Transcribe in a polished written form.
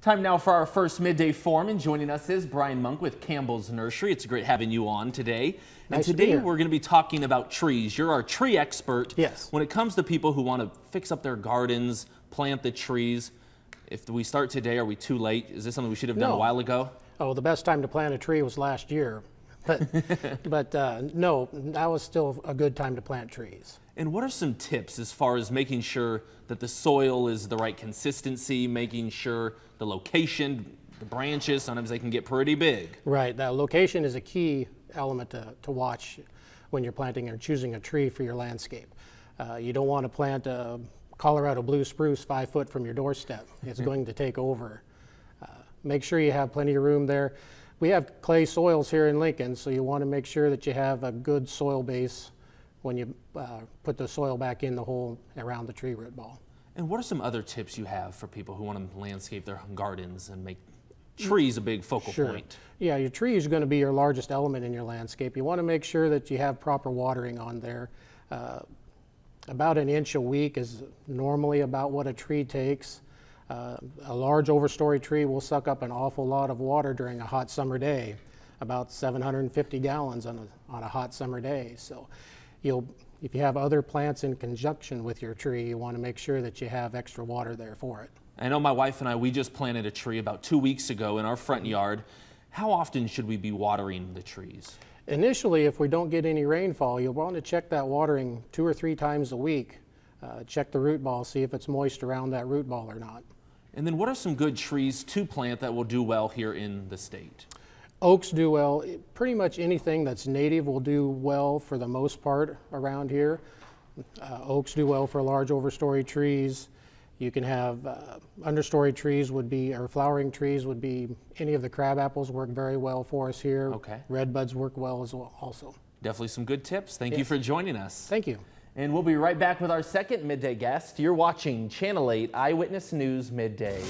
Time now for our first midday foreman. Joining us is Brian Monk with Campbell's Nursery. It's great having you on today. Nice to be here. We're going to be talking about trees. You're our tree expert. Yes. When it comes to people who want to fix up their gardens, plant the trees, if we start today, are we too late? Is this something we should have done a while ago? Oh, the best time to plant a tree was last year. But no, that was still a good time to plant trees. And what are some tips as far as making sure that the soil is the right consistency, making sure the location, the branches, sometimes they can get pretty big. Right, that location is a key element to watch when you're planting or choosing a tree for your landscape. You don't want to plant a Colorado blue spruce 5 foot from your doorstep. It's going to take over. Make sure you have plenty of room there. We have clay soils here in Lincoln, so you want to make sure that you have a good soil base when you put the soil back in the hole around the tree root ball. And what are some other tips you have for people who want to landscape their gardens and make trees a big focal point? Yeah, your tree is going to be your largest element in your landscape. You want to make sure that you have proper watering on there. About an inch a week is normally about what a tree takes. A large overstory tree will suck up an awful lot of water during a hot summer day, about 750 gallons on a hot summer day. So if you have other plants in conjunction with your tree, you want to make sure that you have extra water there for it. I know my wife and I, we just planted a tree about 2 weeks ago in our front yard. How often should we be watering the trees? Initially, if we don't get any rainfall, you'll want to check that watering 2 or 3 times a week. Check the root ball, see if it's moist around that root ball or not. And then what are some good trees to plant that will do well here in the state? Oaks do well. Pretty much anything that's native will do well for the most part around here. Oaks do well for large overstory trees. You can have understory trees or flowering trees would be, any of the crab apples work very well for us here. Okay. Redbuds work well as well also. Definitely some good tips. Thank you for joining us. Thank you. And we'll be right back with our second midday guest. You're watching Channel 8 Eyewitness News Midday.